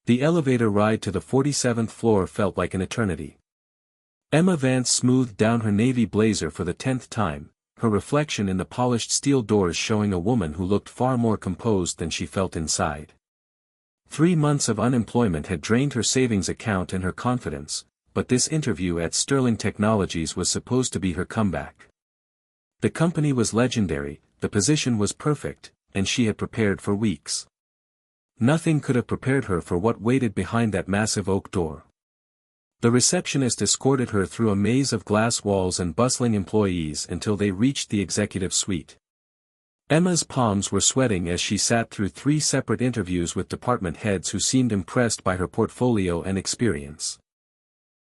The elevator ride to the 47th floor felt like an eternity. Emma Vance smoothed down her navy blazer for the 10th time, her reflection in the polished steel doors showing a woman who looked far more composed than she felt inside. 3 months of unemployment had drained her savings account and her confidence, but this interview at Sterling Technologies was supposed to be her comeback. The company was legendary, the position was perfect, and she had prepared for weeks. Nothing could have prepared her for what waited behind that massive oak door. The receptionist escorted her through a maze of glass walls and bustling employees until they reached the executive suite. Emma's palms were sweating as she sat through 3 separate interviews with department heads who seemed impressed by her portfolio and experience.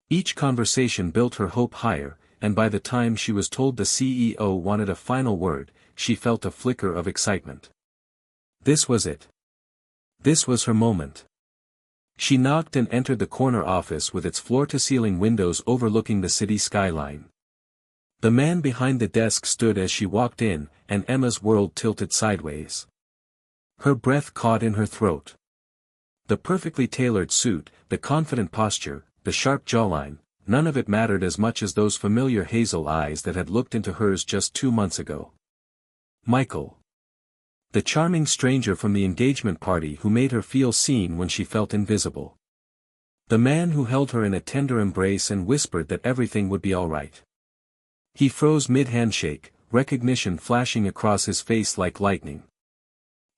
Each conversation built her hope higher, and by the time she was told the CEO wanted a final word, she felt a flicker of excitement. This was it. This was her moment. She knocked and entered the corner office with its floor-to-ceiling windows overlooking the city skyline. The man behind the desk stood as she walked in, and Emma's world tilted sideways. Her breath caught in her throat. The perfectly tailored suit, the confident posture, the sharp jawline, none of it mattered as much as those familiar hazel eyes that had looked into hers just 2 months ago. Michael. The charming stranger from the engagement party who made her feel seen when she felt invisible. The man who held her in a tender embrace and whispered that everything would be all right. He froze mid-handshake, recognition flashing across his face like lightning.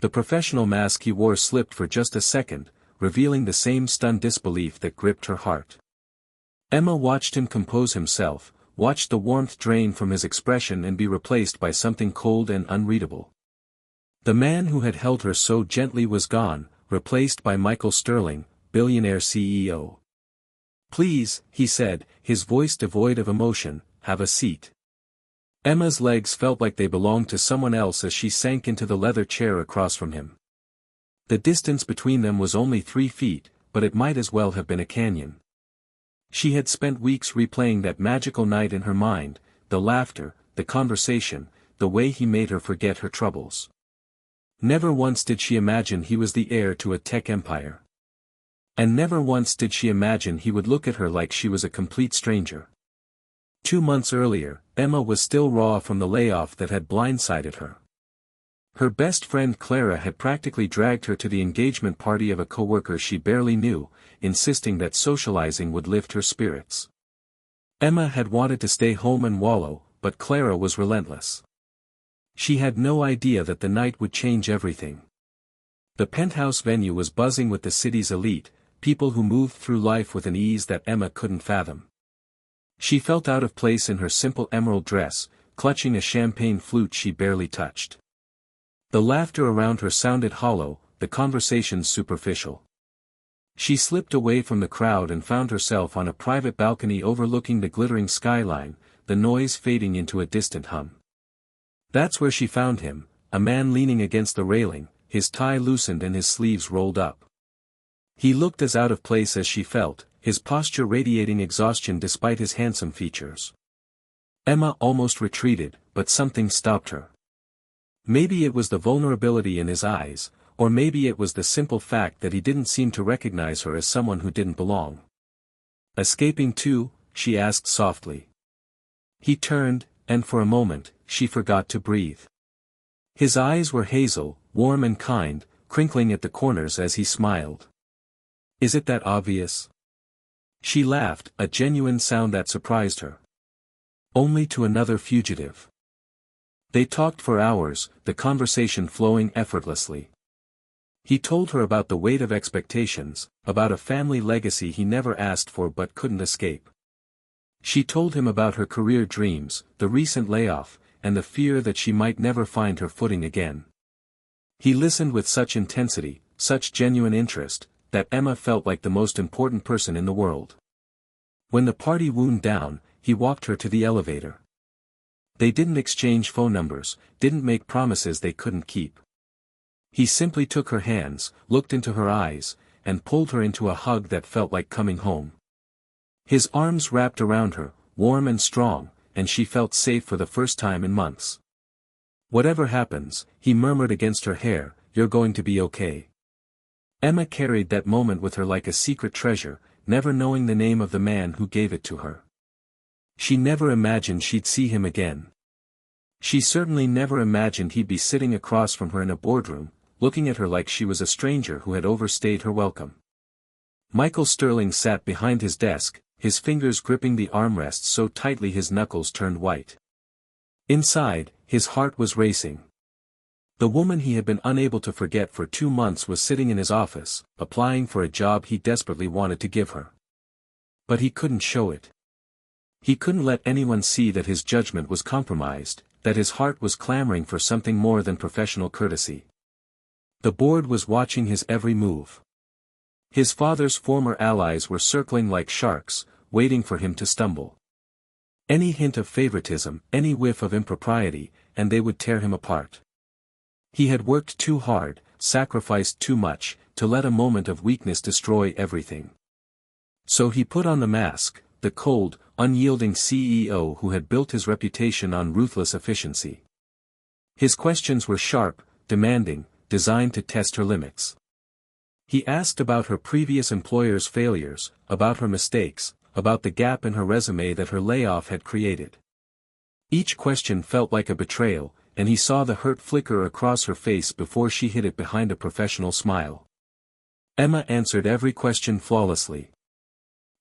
The professional mask he wore slipped for just a second, revealing the same stunned disbelief that gripped her heart. Emma watched him compose himself, watched the warmth drain from his expression and be replaced by something cold and unreadable. The man who had held her so gently was gone, replaced by Michael Sterling, Billionaire CEO. "Please," he said, his voice devoid of emotion, "have a seat." Emma's legs felt like they belonged to someone else as she sank into the leather chair across from him. The distance between them was only 3 feet, but it might as well have been a canyon. She had spent weeks replaying that magical night in her mind, the laughter, the conversation, the way he made her forget her troubles. Never once did she imagine he was the heir to a tech empire. And never once did she imagine he would look at her like she was a complete stranger. 2 months earlier, Emma was still raw from the layoff that had blindsided her. Her best friend Clara had practically dragged her to the engagement party of a coworker she barely knew, insisting that socializing would lift her spirits. Emma had wanted to stay home and wallow, but Clara was relentless. She had no idea that the night would change everything. The penthouse venue was buzzing with the city's elite, people who moved through life with an ease that Emma couldn't fathom. She felt out of place in her simple emerald dress, clutching a champagne flute she barely touched. The laughter around her sounded hollow, the conversations superficial. She slipped away from the crowd and found herself on a private balcony overlooking the glittering skyline, the noise fading into a distant hum. That's where she found him, a man leaning against the railing, his tie loosened and his sleeves rolled up. He looked as out of place as she felt, his posture radiating exhaustion despite his handsome features. Emma almost retreated, but something stopped her. Maybe it was the vulnerability in his eyes, or maybe it was the simple fact that he didn't seem to recognize her as someone who didn't belong. "Escaping too?" she asked softly. He turned, and for a moment, she forgot to breathe. His eyes were hazel, warm and kind, crinkling at the corners as he smiled. "Is it that obvious?" She laughed, a genuine sound that surprised her. "Only to another fugitive." They talked for hours, the conversation flowing effortlessly. He told her about the weight of expectations, about a family legacy he never asked for but couldn't escape. She told him about her career dreams, the recent layoff, and the fear that she might never find her footing again. He listened with such intensity, such genuine interest, that Emma felt like the most important person in the world. When the party wound down, he walked her to the elevator. They didn't exchange phone numbers, didn't make promises they couldn't keep. He simply took her hands, looked into her eyes, and pulled her into a hug that felt like coming home. His arms wrapped around her, warm and strong, and she felt safe for the first time in months. "Whatever happens," he murmured against her hair, "you're going to be okay." Emma carried that moment with her like a secret treasure, never knowing the name of the man who gave it to her. She never imagined she'd see him again. She certainly never imagined he'd be sitting across from her in a boardroom, looking at her like she was a stranger who had overstayed her welcome. Michael Sterling sat behind his desk, his fingers gripping the armrests so tightly his knuckles turned white. Inside, his heart was racing. The woman he had been unable to forget for 2 months was sitting in his office, applying for a job he desperately wanted to give her. But he couldn't show it. He couldn't let anyone see that his judgment was compromised, that his heart was clamoring for something more than professional courtesy. The board was watching his every move. His father's former allies were circling like sharks, waiting for him to stumble. Any hint of favoritism, any whiff of impropriety, and they would tear him apart. He had worked too hard, sacrificed too much, to let a moment of weakness destroy everything. So he put on the mask, the cold, unyielding CEO who had built his reputation on ruthless efficiency. His questions were sharp, demanding, designed to test her limits. He asked about her previous employer's failures, about her mistakes, about the gap in her resume that her layoff had created. Each question felt like a betrayal, and he saw the hurt flicker across her face before she hid it behind a professional smile. Emma answered every question flawlessly.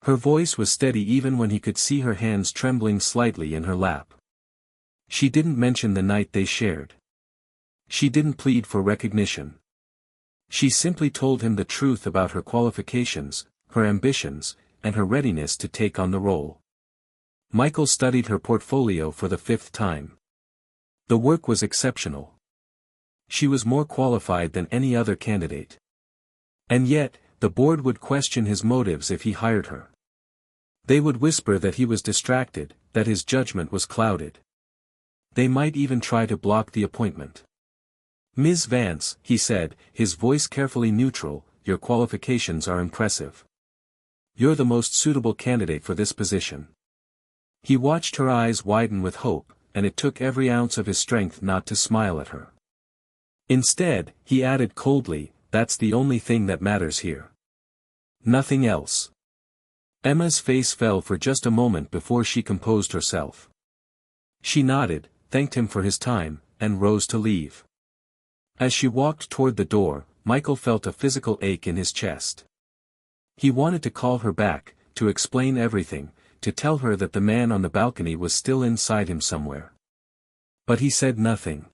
Her voice was steady even when he could see her hands trembling slightly in her lap. She didn't mention the night they shared. She didn't plead for recognition. She simply told him the truth about her qualifications, her ambitions, and her readiness to take on the role. Michael studied her portfolio for the 5th time. The work was exceptional. She was more qualified than any other candidate. And yet, the board would question his motives if he hired her. They would whisper that he was distracted, that his judgment was clouded. They might even try to block the appointment. "Ms. Vance," he said, his voice carefully neutral, "your qualifications are impressive. You're the most suitable candidate for this position." He watched her eyes widen with hope, and it took every ounce of his strength not to smile at her. Instead, he added coldly, "That's the only thing that matters here. Nothing else." Emma's face fell for just a moment before she composed herself. She nodded, thanked him for his time, and rose to leave. As she walked toward the door, Michael felt a physical ache in his chest. He wanted to call her back, to explain everything, to tell her that the man on the balcony was still inside him somewhere. But he said nothing.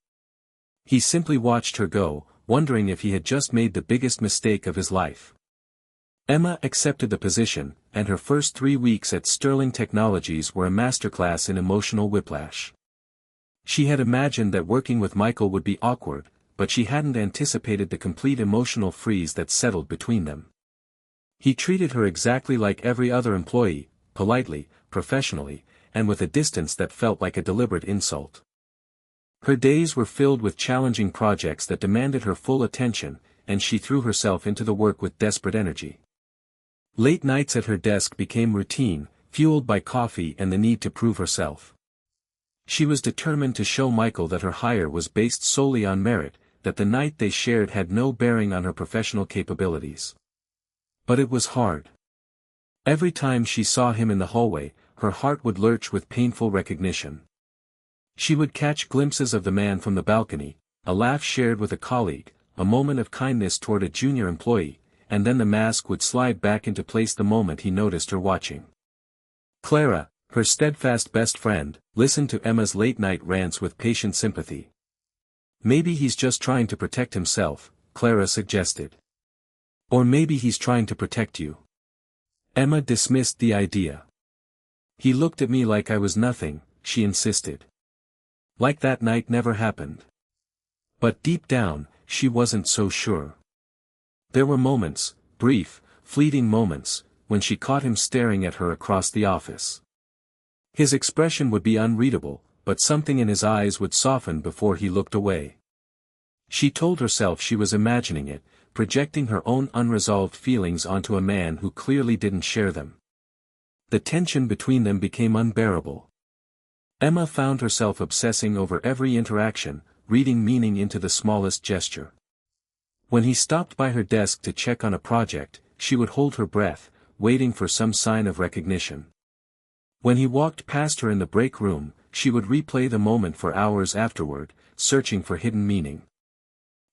He simply watched her go, wondering if he had just made the biggest mistake of his life. Emma accepted the position, and her first 3 weeks at Sterling Technologies were a masterclass in emotional whiplash. She had imagined that working with Michael would be awkward, but she hadn't anticipated the complete emotional freeze that settled between them. He treated her exactly like every other employee, politely, professionally, and with a distance that felt like a deliberate insult. Her days were filled with challenging projects that demanded her full attention, and she threw herself into the work with desperate energy. Late nights at her desk became routine, fueled by coffee and the need to prove herself. She was determined to show Michael that her hire was based solely on merit, that the night they shared had no bearing on her professional capabilities. But it was hard. Every time she saw him in the hallway, her heart would lurch with painful recognition. She would catch glimpses of the man from the balcony, a laugh shared with a colleague, a moment of kindness toward a junior employee, and then the mask would slide back into place the moment he noticed her watching. Clara, her steadfast best friend, listened to Emma's late-night rants with patient sympathy. "Maybe he's just trying to protect himself," Clara suggested. "Or maybe he's trying to protect you." Emma dismissed the idea. "He looked at me like I was nothing," she insisted. Like that night never happened. But deep down, she wasn't so sure. There were moments, brief, fleeting moments, when she caught him staring at her across the office. His expression would be unreadable, but something in his eyes would soften before he looked away. She told herself she was imagining it, projecting her own unresolved feelings onto a man who clearly didn't share them. The tension between them became unbearable. Emma found herself obsessing over every interaction, reading meaning into the smallest gesture. When he stopped by her desk to check on a project, she would hold her breath, waiting for some sign of recognition. When he walked past her in the break room, she would replay the moment for hours afterward, searching for hidden meaning.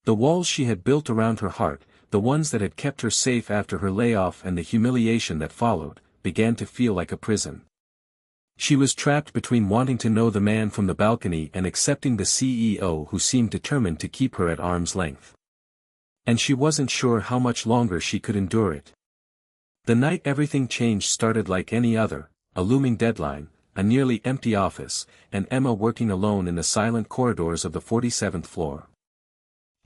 The walls she had built around her heart, the ones that had kept her safe after her layoff and the humiliation that followed, began to feel like a prison. She was trapped between wanting to know the man from the balcony and accepting the CEO who seemed determined to keep her at arm's length. And she wasn't sure how much longer she could endure it. The night everything changed started like any other, a looming deadline, a nearly empty office, and Emma working alone in the silent corridors of the 47th floor.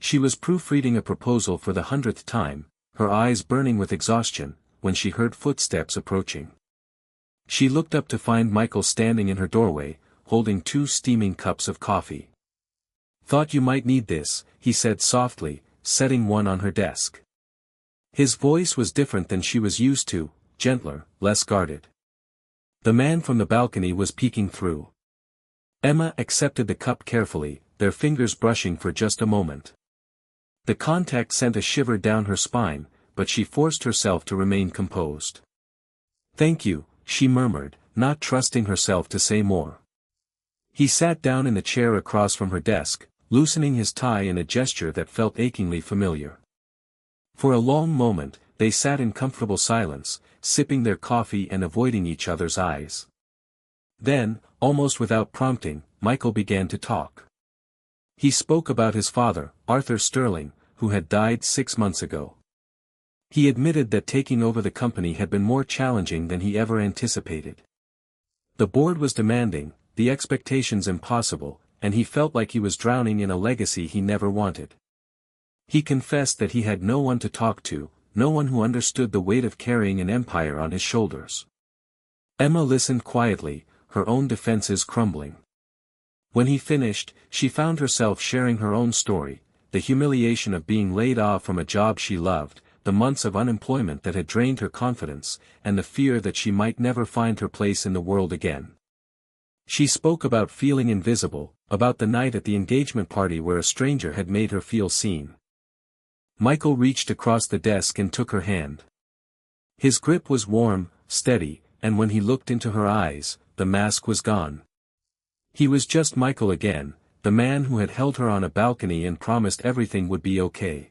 She was proofreading a proposal for the 100th time, her eyes burning with exhaustion, when she heard footsteps approaching. She looked up to find Michael standing in her doorway, holding 2 steaming cups of coffee. "Thought you might need this," he said softly, setting one on her desk. His voice was different than she was used to, gentler, less guarded. The man from the balcony was peeking through. Emma accepted the cup carefully, their fingers brushing for just a moment. The contact sent a shiver down her spine, but she forced herself to remain composed. "Thank you," she murmured, not trusting herself to say more. He sat down in the chair across from her desk, loosening his tie in a gesture that felt achingly familiar. For a long moment, they sat in comfortable silence, sipping their coffee and avoiding each other's eyes. Then, almost without prompting, Michael began to talk. He spoke about his father, Arthur Sterling, who had died 6 months ago. He admitted that taking over the company had been more challenging than he ever anticipated. The board was demanding, the expectations impossible, and he felt like he was drowning in a legacy he never wanted. He confessed that he had no one to talk to, no one who understood the weight of carrying an empire on his shoulders. Emma listened quietly, her own defenses crumbling. When he finished, she found herself sharing her own story, the humiliation of being laid off from a job she loved, the months of unemployment that had drained her confidence, and the fear that she might never find her place in the world again. She spoke about feeling invisible, about the night at the engagement party where a stranger had made her feel seen. Michael reached across the desk and took her hand. His grip was warm, steady, and when he looked into her eyes, the mask was gone. He was just Michael again, the man who had held her on a balcony and promised everything would be okay.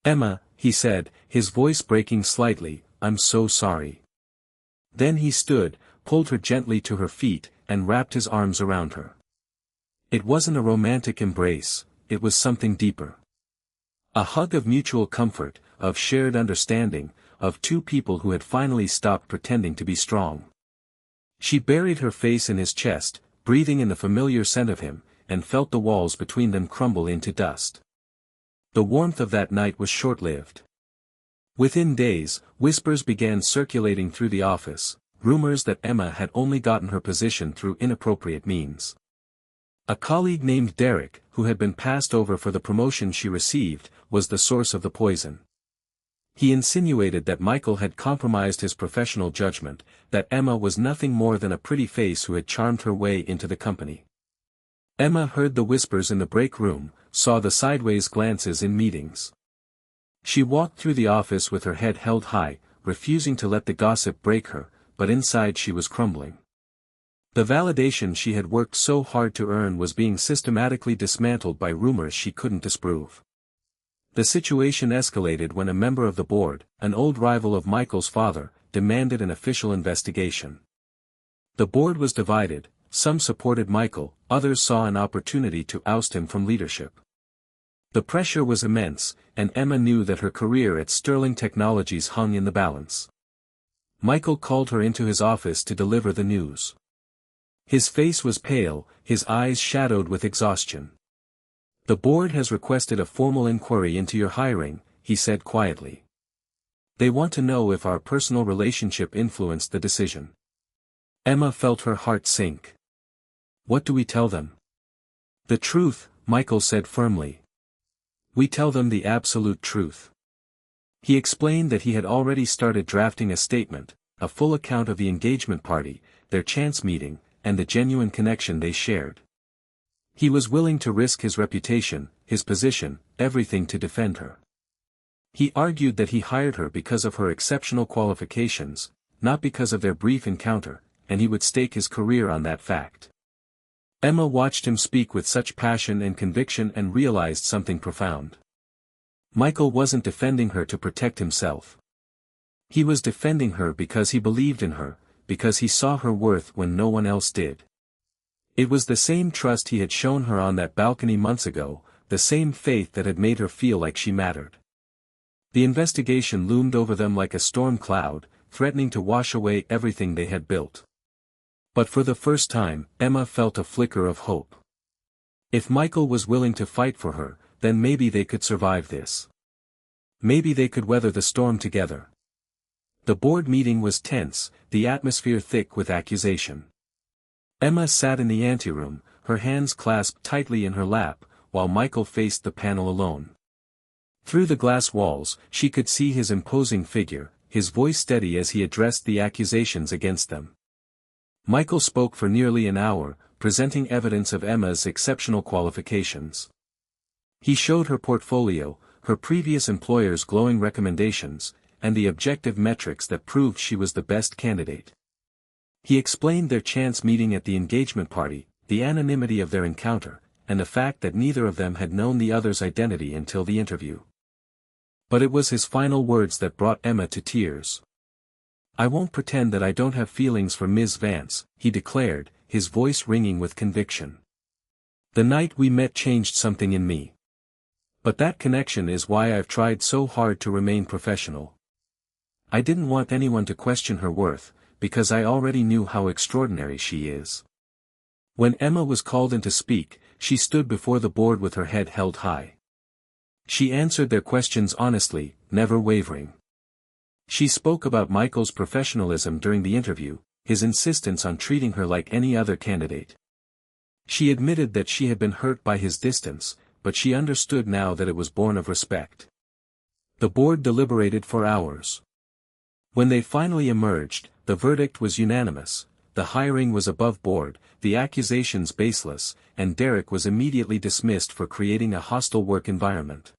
"Emma," he said, his voice breaking slightly, "I'm so sorry." Then he stood, pulled her gently to her feet, and wrapped his arms around her. It wasn't a romantic embrace, it was something deeper. A hug of mutual comfort, of shared understanding, of 2 people who had finally stopped pretending to be strong. She buried her face in his chest, breathing in the familiar scent of him, and felt the walls between them crumble into dust. The warmth of that night was short-lived. Within days, whispers began circulating through the office, rumors that Emma had only gotten her position through inappropriate means. A colleague named Derek, who had been passed over for the promotion she received, was the source of the poison. He insinuated that Michael had compromised his professional judgment, that Emma was nothing more than a pretty face who had charmed her way into the company. Emma heard the whispers in the break room, saw the sideways glances in meetings. She walked through the office with her head held high, refusing to let the gossip break her, but inside she was crumbling. The validation she had worked so hard to earn was being systematically dismantled by rumors she couldn't disprove. The situation escalated when a member of the board, an old rival of Michael's father, demanded an official investigation. The board was divided, some supported Michael, others saw an opportunity to oust him from leadership. The pressure was immense, and Emma knew that her career at Sterling Technologies hung in the balance. Michael called her into his office to deliver the news. His face was pale, his eyes shadowed with exhaustion. "The board has requested a formal inquiry into your hiring," he said quietly. "They want to know if our personal relationship influenced the decision." Emma felt her heart sink. "What do we tell them?" "The truth," Michael said firmly. "We tell them the absolute truth." He explained that he had already started drafting a statement, a full account of the engagement party, their chance meeting, and the genuine connection they shared. He was willing to risk his reputation, his position, everything to defend her. He argued that he hired her because of her exceptional qualifications, not because of their brief encounter, and he would stake his career on that fact. Emma watched him speak with such passion and conviction and realized something profound. Michael wasn't defending her to protect himself. He was defending her because he believed in her, because he saw her worth when no one else did. It was the same trust he had shown her on that balcony months ago, the same faith that had made her feel like she mattered. The investigation loomed over them like a storm cloud, threatening to wash away everything they had built. But for the first time, Emma felt a flicker of hope. If Michael was willing to fight for her, then maybe they could survive this. Maybe they could weather the storm together. The board meeting was tense, the atmosphere thick with accusation. Emma sat in the anteroom, her hands clasped tightly in her lap, while Michael faced the panel alone. Through the glass walls, she could see his imposing figure, his voice steady as he addressed the accusations against them. Michael spoke for nearly an hour, presenting evidence of Emma's exceptional qualifications. He showed her portfolio, her previous employer's glowing recommendations, and the objective metrics that proved she was the best candidate. He explained their chance meeting at the engagement party, the anonymity of their encounter, and the fact that neither of them had known the other's identity until the interview. But it was his final words that brought Emma to tears. "I won't pretend that I don't have feelings for Ms. Vance," he declared, his voice ringing with conviction. "The night we met changed something in me. But that connection is why I've tried so hard to remain professional. I didn't want anyone to question her worth, because I already knew how extraordinary she is." When Emma was called in to speak, she stood before the board with her head held high. She answered their questions honestly, never wavering. She spoke about Michael's professionalism during the interview, his insistence on treating her like any other candidate. She admitted that she had been hurt by his distance, but she understood now that it was born of respect. The board deliberated for hours. When they finally emerged, the verdict was unanimous: the hiring was above board, the accusations baseless, and Derek was immediately dismissed for creating a hostile work environment.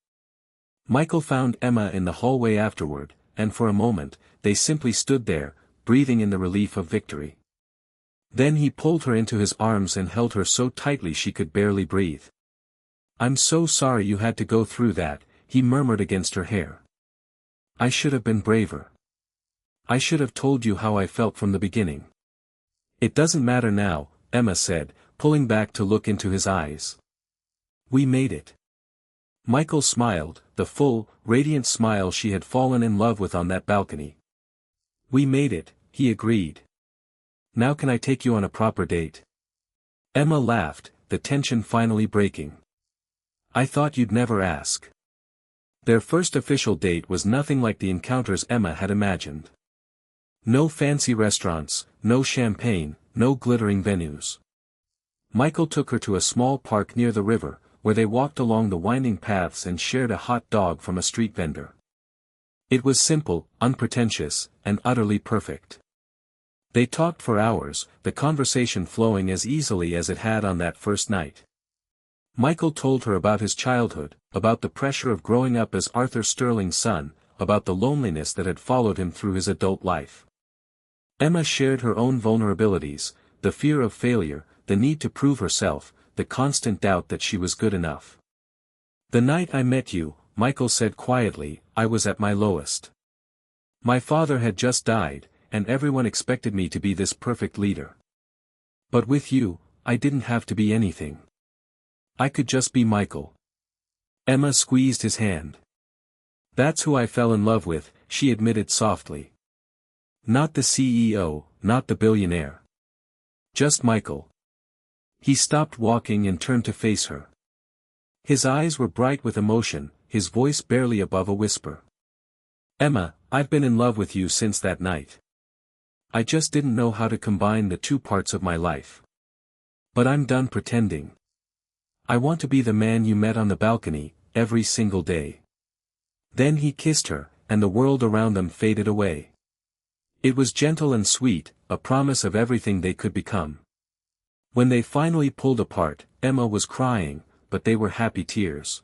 Michael found Emma in the hallway afterward, and for a moment, they simply stood there, breathing in the relief of victory. Then he pulled her into his arms and held her so tightly she could barely breathe. "I'm so sorry you had to go through that," he murmured against her hair. "I should have been braver. I should have told you how I felt from the beginning." "It doesn't matter now," Emma said, pulling back to look into his eyes. "We made it." Michael smiled, the full, radiant smile she had fallen in love with on that balcony. "We made it," he agreed. "Now can I take you on a proper date?" Emma laughed, the tension finally breaking. "I thought you'd never ask." Their first official date was nothing like the encounters Emma had imagined. No fancy restaurants, no champagne, no glittering venues. Michael took her to a small park near the river, where they walked along the winding paths and shared a hot dog from a street vendor. It was simple, unpretentious, and utterly perfect. They talked for hours, the conversation flowing as easily as it had on that first night. Michael told her about his childhood, about the pressure of growing up as Arthur Sterling's son, about the loneliness that had followed him through his adult life. Emma shared her own vulnerabilities, the fear of failure, the need to prove herself, the constant doubt that she was good enough. "The night I met you," Michael said quietly, "I was at my lowest. My father had just died, and everyone expected me to be this perfect leader. But with you, I didn't have to be anything. I could just be Michael." Emma squeezed his hand. "That's who I fell in love with," she admitted softly. "Not the CEO, not the billionaire. Just Michael." He stopped walking and turned to face her. His eyes were bright with emotion, his voice barely above a whisper. "Emma, I've been in love with you since that night. I just didn't know how to combine the two parts of my life. But I'm done pretending. I want to be the man you met on the balcony, every single day." Then he kissed her, and the world around them faded away. It was gentle and sweet, a promise of everything they could become. When they finally pulled apart, Emma was crying, but they were happy tears.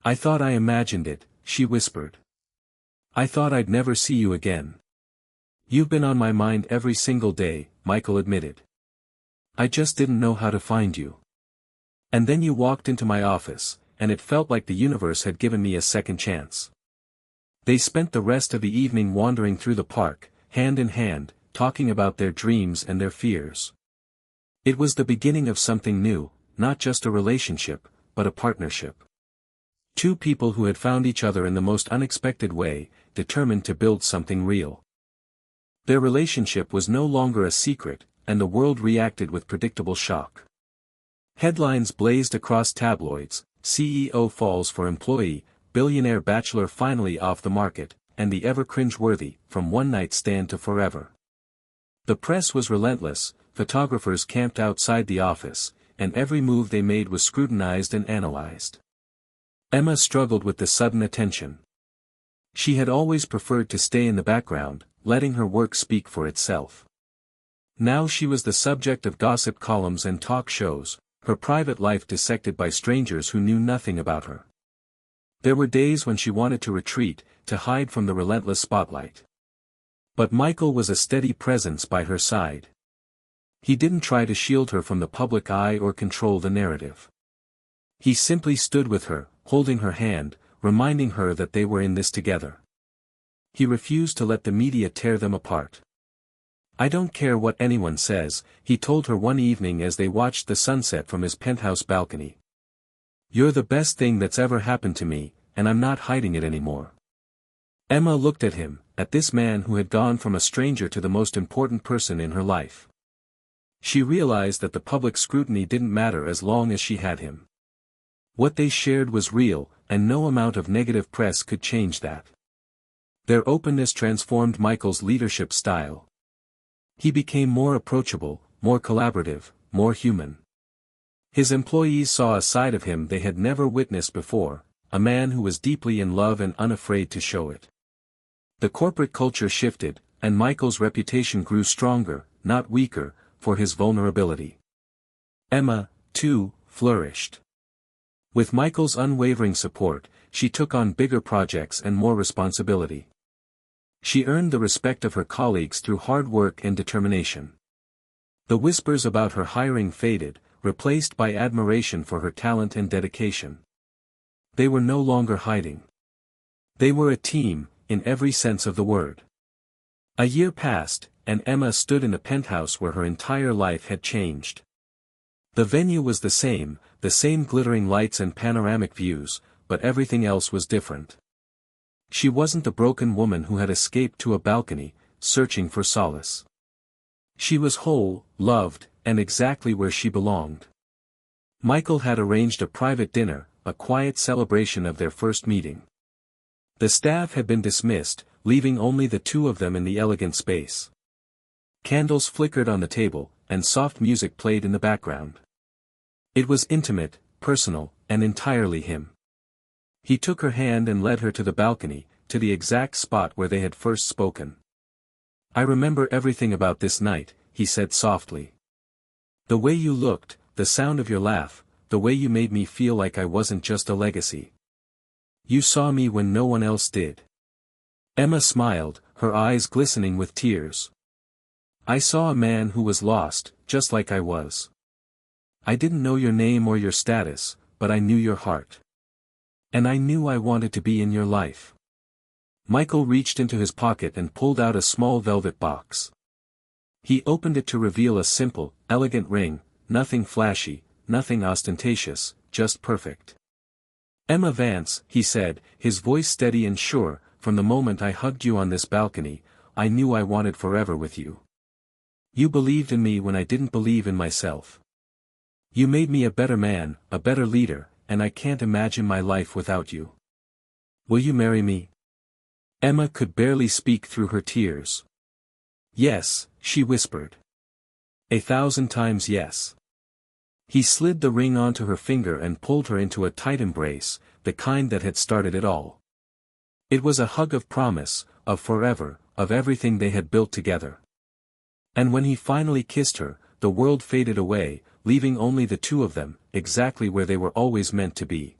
"I thought I imagined it," she whispered. "I thought I'd never see you again." "You've been on my mind every single day," Michael admitted. "I just didn't know how to find you. And then you walked into my office, and it felt like the universe had given me a second chance." They spent the rest of the evening wandering through the park, hand in hand, talking about their dreams and their fears. It was the beginning of something new, not just a relationship, but a partnership. Two people who had found each other in the most unexpected way, determined to build something real. Their relationship was no longer a secret, and the world reacted with predictable shock. Headlines blazed across tabloids: CEO falls for employee, billionaire bachelor finally off the market, and the ever cringe-worthy, from one-night stand to forever. The press was relentless, photographers camped outside the office, and every move they made was scrutinized and analyzed. Emma struggled with the sudden attention. She had always preferred to stay in the background, letting her work speak for itself. Now she was the subject of gossip columns and talk shows, her private life dissected by strangers who knew nothing about her. There were days when she wanted to retreat, to hide from the relentless spotlight. But Michael was a steady presence by her side. He didn't try to shield her from the public eye or control the narrative. He simply stood with her, holding her hand, reminding her that they were in this together. He refused to let the media tear them apart. "I don't care what anyone says," he told her one evening as they watched the sunset from his penthouse balcony. "You're the best thing that's ever happened to me, and I'm not hiding it anymore." Emma looked at him, at this man who had gone from a stranger to the most important person in her life. She realized that the public scrutiny didn't matter as long as she had him. What they shared was real, and no amount of negative press could change that. Their openness transformed Michael's leadership style. He became more approachable, more collaborative, more human. His employees saw a side of him they had never witnessed before, a man who was deeply in love and unafraid to show it. The corporate culture shifted, and Michael's reputation grew stronger, not weaker, for his vulnerability. Emma, too, flourished. With Michael's unwavering support, she took on bigger projects and more responsibility. She earned the respect of her colleagues through hard work and determination. The whispers about her hiring faded, replaced by admiration for her talent and dedication. They were no longer hiding. They were a team, in every sense of the word. A year passed, and Emma stood in a penthouse where her entire life had changed. The venue was the same glittering lights and panoramic views, but everything else was different. She wasn't the broken woman who had escaped to a balcony, searching for solace. She was whole, loved, and exactly where she belonged. Michael had arranged a private dinner, a quiet celebration of their first meeting. The staff had been dismissed, leaving only the two of them in the elegant space. Candles flickered on the table, and soft music played in the background. It was intimate, personal, and entirely him. He took her hand and led her to the balcony, to the exact spot where they had first spoken. "I remember everything about this night," he said softly. "The way you looked, the sound of your laugh, the way you made me feel like I wasn't just a legacy. You saw me when no one else did." Emma smiled, her eyes glistening with tears. "I saw a man who was lost, just like I was. I didn't know your name or your status, but I knew your heart. And I knew I wanted to be in your life." Michael reached into his pocket and pulled out a small velvet box. He opened it to reveal a simple, elegant ring, nothing flashy, nothing ostentatious, just perfect. "Emma Vance," he said, his voice steady and sure, "from the moment I hugged you on this balcony, I knew I wanted forever with you. You believed in me when I didn't believe in myself. You made me a better man, a better leader, and I can't imagine my life without you. Will you marry me?" Emma could barely speak through her tears. "Yes," she whispered. 1,000 times yes." He slid the ring onto her finger and pulled her into a tight embrace, the kind that had started it all. It was a hug of promise, of forever, of everything they had built together. And when he finally kissed her, the world faded away, leaving only the two of them, exactly where they were always meant to be.